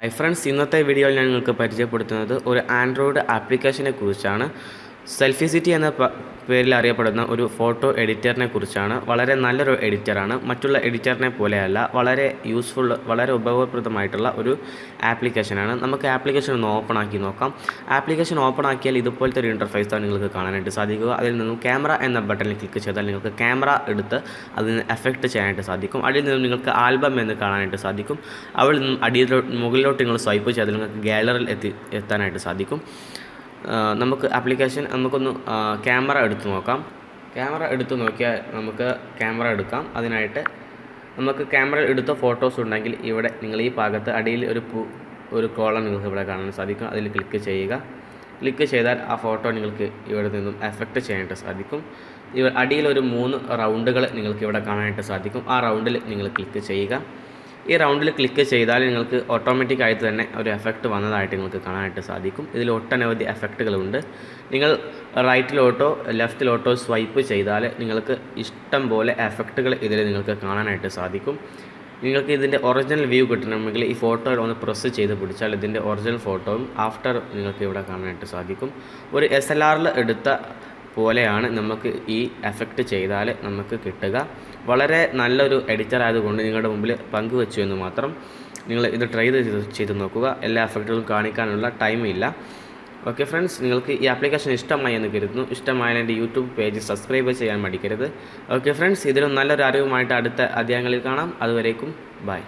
Hi friends, ഇന്നത്തെ വീഡിയോയിൽ ഞാൻ നിങ്ങൾക്ക് പരിചയപ്പെടുത്തുന്നത് ഒരു ആൻഡ്രോയിഡ് ആപ്ലിക്കേഷനെ കുറിച്ചാണ്. സെൽഫി സിറ്റി എന്ന പേരിൽ അറിയപ്പെടുന്ന ഒരു ഫോട്ടോ എഡിറ്ററിനെ കുറിച്ചാണ്. വളരെ നല്ലൊരു എഡിറ്ററാണ്. മറ്റുള്ള എഡിറ്ററിനെ പോലെയല്ല, വളരെ യൂസ്ഫുൾ, വളരെ ഉപയോഗപ്രദമായിട്ടുള്ള ഒരു ആപ്ലിക്കേഷനാണ്. നമുക്ക് ആപ്ലിക്കേഷൻ ഒന്ന് ഓപ്പൺ ആക്കി നോക്കാം. ആപ്ലിക്കേഷൻ ഓപ്പൺ ആക്കിയാൽ ഇതുപോലത്തെ ഒരു ഇൻ്റർഫേസാണ് നിങ്ങൾക്ക് കാണാനായിട്ട് സാധിക്കുക. അതിൽ നിന്നും ക്യാമറ എന്ന ബട്ടണിൽ ക്ലിക്ക് ചെയ്താൽ നിങ്ങൾക്ക് ക്യാമറ എടുത്ത് അതിന് എഫക്റ്റ് ചെയ്യാനായിട്ട് സാധിക്കും. അടിയിൽ നിന്നും നിങ്ങൾക്ക് ആൽബം എന്ന് കാണാനായിട്ട് സാധിക്കും. അവിടെ നിന്നും മുകളിലോട്ട് നിങ്ങൾ സ്വൈപ്പ് ചെയ്താൽ നിങ്ങൾക്ക് ഗാലറിയിൽ എത്താനായിട്ട് സാധിക്കും. നമുക്ക് ആപ്ലിക്കേഷൻ നമുക്കൊന്ന് ക്യാമറ എടുത്ത് നോക്കാം. ക്യാമറ എടുത്ത് നോക്കിയാൽ നമുക്ക് ക്യാമറ എടുക്കാം. അതിനായിട്ട് നമുക്ക് ക്യാമറ എടുത്ത ഫോട്ടോസ് ഉണ്ടെങ്കിൽ ഇവിടെ നിങ്ങൾ ഈ ഭാഗത്ത് അടിയിൽ ഒരു കോളം നിങ്ങൾക്ക് ഇവിടെ കാണാൻ സാധിക്കും. അതിൽ ക്ലിക്ക് ചെയ്യുക. ക്ലിക്ക് ചെയ്താൽ ആ ഫോട്ടോ നിങ്ങൾക്ക് ഇവിടെ നിന്നും എഫക്റ്റ് ചെയ്യാനായിട്ട് സാധിക്കും. അടിയിൽ ഒരു 3 റൗണ്ടുകൾ നിങ്ങൾക്ക് ഇവിടെ കാണാനായിട്ട് സാധിക്കും. ആ റൗണ്ടിൽ നിങ്ങൾ ക്ലിക്ക് ചെയ്യുക. ഈ റൗണ്ടിൽ ക്ലിക്ക് ചെയ്താൽ നിങ്ങൾക്ക് ഓട്ടോമാറ്റിക്കായിട്ട് തന്നെ ഒരു എഫക്റ്റ് വന്നതായിട്ട് നിങ്ങൾക്ക് കാണാനായിട്ട് സാധിക്കും. ഇതിൽ ഒട്ടനവധി എഫക്റ്റുകളുണ്ട്. നിങ്ങൾ റൈറ്റിലോട്ടോ ലെഫ്റ്റിലോട്ടോ സ്വൈപ്പ് ചെയ്താൽ നിങ്ങൾക്ക് ഇഷ്ടം പോലെ എഫക്റ്റുകൾ ഇതിൽ നിങ്ങൾക്ക് കാണാനായിട്ട് സാധിക്കും. നിങ്ങൾക്ക് ഇതിൻ്റെ ഒറിജിനൽ വ്യൂ കിട്ടണമെങ്കിൽ ഈ ഫോട്ടോയിൽ ഒന്ന് പ്രസ് ചെയ്ത് പിടിച്ചാൽ ഇതിൻ്റെ ഒറിജിനൽ ഫോട്ടോയും ആഫ്റ്റർ നിങ്ങൾക്ക് ഇവിടെ കാണാനായിട്ട് സാധിക്കും. ഒരു SLRൽ എടുത്ത പോലെയാണ് നമുക്ക് ഈ എഫക്റ്റ് ചെയ്താൽ നമുക്ക് കിട്ടുക. വളരെ നല്ലൊരു എഡിറ്റർ ആയതുകൊണ്ട് നിങ്ങളുടെ മുമ്പിൽ പങ്കുവെച്ചു എന്ന് മാത്രം. നിങ്ങൾ ഇത് ട്രൈ ചെയ്ത് നോക്കുക. എല്ലാ എഫക്റ്റുകളും കാണിക്കാനുള്ള ടൈമില്ല. ഓക്കെ ഫ്രണ്ട്സ്, നിങ്ങൾക്ക് ഈ ആപ്ലിക്കേഷൻ ഇഷ്ടമായി എന്ന് കരുതുന്നു. ഇഷ്ടമായാൽ എൻ്റെ യൂട്യൂബ് പേജ് സബ്സ്ക്രൈബ് ചെയ്യാൻ മടിക്കരുത്. ഓക്കെ ഫ്രണ്ട്സ്, ഇതിലും നല്ലൊരു അറിവുമായിട്ട് അടുത്ത അധ്യായങ്ങളിൽ കാണാം. അതുവരേക്കും ബൈ.